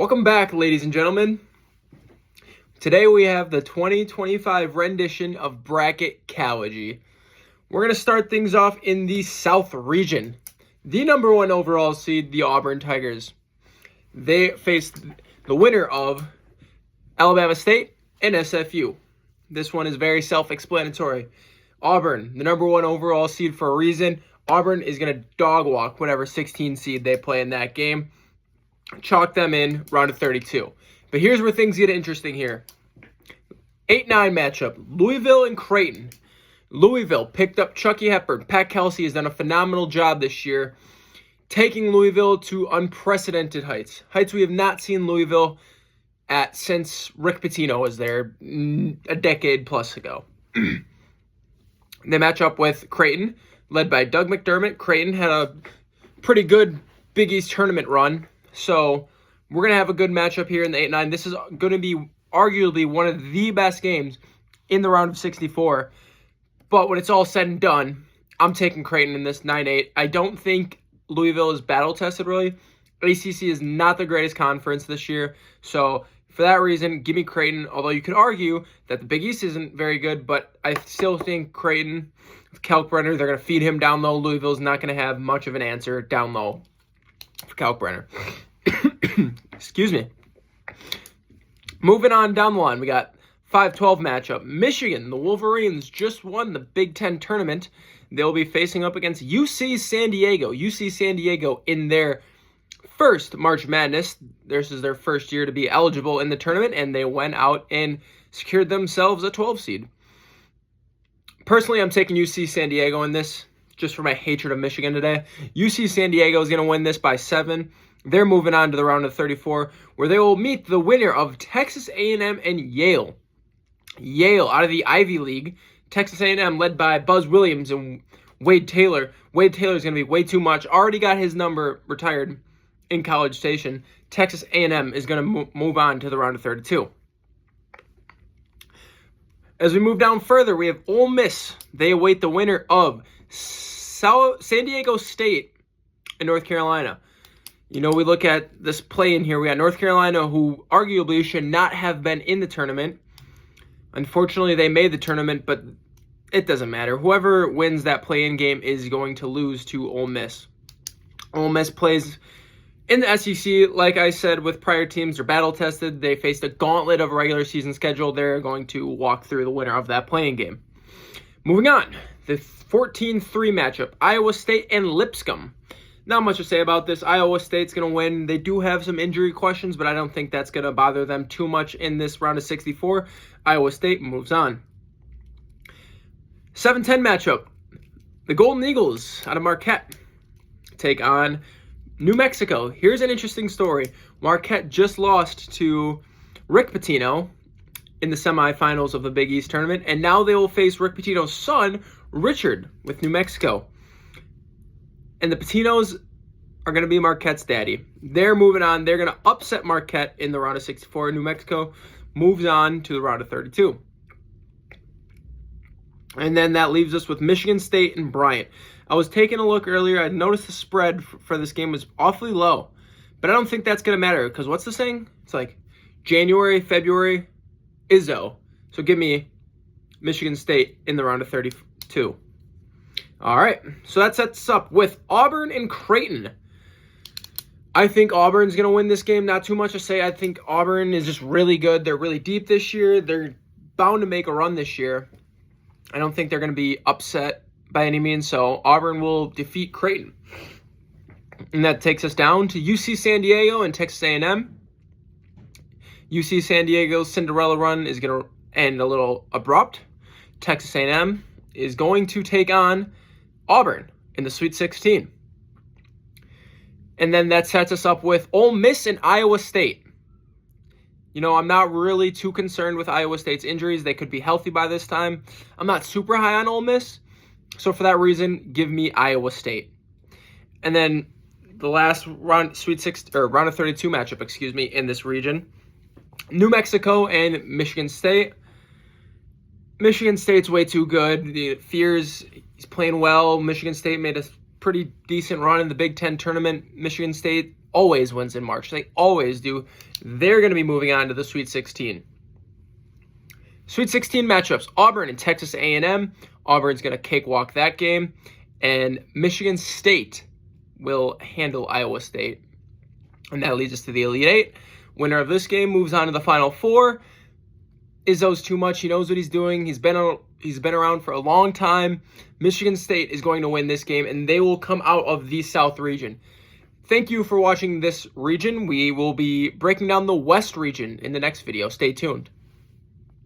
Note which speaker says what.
Speaker 1: Welcome back, ladies and gentlemen. Today we have the 2025 rendition of BracketCalogy. We're going to start things off in the South region. The number one overall seed, the Auburn Tigers. They faced the winner of Alabama State and SFU. This one is very self-explanatory. Auburn, the number one overall seed for a reason. Auburn is going to dog walk whatever 16 seed they play in that game. Chalk them in round of 32. But here's where things get interesting here. 8-9 matchup. Louisville and Creighton. Louisville picked up Chucky Hepburn. Pat Kelsey has done a phenomenal job this year, taking Louisville to unprecedented heights. Heights we have not seen Louisville at since Rick Pitino was there a decade plus ago. They match up with Creighton, led by Doug McDermott. Creighton had a pretty good Big East tournament run. So we're going to have a good matchup here in the 8-9. This is going to be arguably one of the best games in the round of 64. But when it's all said and done, I'm taking Creighton in this 9-8. I don't think Louisville is battle-tested, really. ACC is not the greatest conference this year. So for that reason, give me Creighton. Although you could argue that the Big East isn't very good, but I still think Creighton, with Kalkbrenner, they're going to feed him down low. Louisville's not going to have much of an answer down low for Kalkbrenner. Excuse me. Moving on down the line, we got 5-12 matchup. Michigan, the Wolverines, just won the Big Ten tournament. They'll be facing up against UC San Diego. UC San Diego in their first March Madness. This is their first year to be eligible in the tournament, and they went out and secured themselves a 12 seed. Personally, I'm taking UC San Diego in this, just for my hatred of Michigan today. UC San Diego is going to win this by 7. They're moving on to the round of 34, where they will meet the winner of Texas A&M and Yale. Yale, out of the Ivy League. Texas A&M led by Buzz Williams and Wade Taylor. Wade Taylor is going to be way too much. Already got his number retired in College Station. Texas A&M is going to move on to the round of 32. As we move down further, we have Ole Miss. They await the winner of San Diego State and North Carolina. You know, we look at this play in here. We got North Carolina, who arguably should not have been in the tournament. Unfortunately, they made the tournament, but it doesn't matter. Whoever wins that play-in game is going to lose to Ole Miss. Ole Miss plays in the SEC, like I said, with prior teams. They're battle-tested. They faced a gauntlet of a regular season schedule. They're going to walk through the winner of that play-in game. Moving on, the 14-3 matchup, Iowa State and Lipscomb. Not much to say about this. Iowa State's going to win. They do have some injury questions, but I don't think that's going to bother them too much in this round of 64. Iowa State moves on. 7-10 matchup. The Golden Eagles out of Marquette take on New Mexico. Here's an interesting story. Marquette just lost to Rick Pitino in the semifinals of the Big East tournament, and now they will face Rick Pitino's son, Richard, with New Mexico. And the Patinos are going to be Marquette's daddy. They're moving on. They're going to upset Marquette in the round of 64. New Mexico moves on to the round of 32. And then that leaves us with Michigan State and Bryant. I was taking a look earlier. I noticed the spread for this game was awfully low. But I don't think that's going to matter, because what's the saying? It's like January, February, Izzo. So give me Michigan State in the round of 32. All right, so that sets us up with Auburn and Creighton. I think Auburn's going to win this game. Not too much to say. I think Auburn is just really good. They're really deep this year. They're bound to make a run this year. I don't think they're going to be upset by any means, so Auburn will defeat Creighton. And that takes us down to UC San Diego and Texas A&M. UC San Diego's Cinderella run is going to end a little abrupt. Texas A&M is going to take on Auburn in the Sweet 16. And then that sets us up with Ole Miss and Iowa State. You know, I'm not really too concerned with Iowa State's injuries. They could be healthy by this time. I'm not super high on Ole Miss. So for that reason, give me Iowa State. And then the last round of 32 matchup, in this region. New Mexico and Michigan State. Michigan State's way too good. The Fears, he's playing well. Michigan State made a pretty decent run in the Big Ten tournament. Michigan State always wins in March. They always do. They're going to be moving on to the Sweet 16. Sweet 16 matchups, Auburn and Texas A&M. Auburn's going to cakewalk that game. And Michigan State will handle Iowa State. And that leads us to the Elite Eight. Winner of this game moves on to the Final Four. Izzo's too much. He knows what he's doing. He's been around for a long time. Michigan State is going to win this game, and they will come out of the South region. Thank you for watching this region. We will be breaking down the West region in the next video. Stay tuned.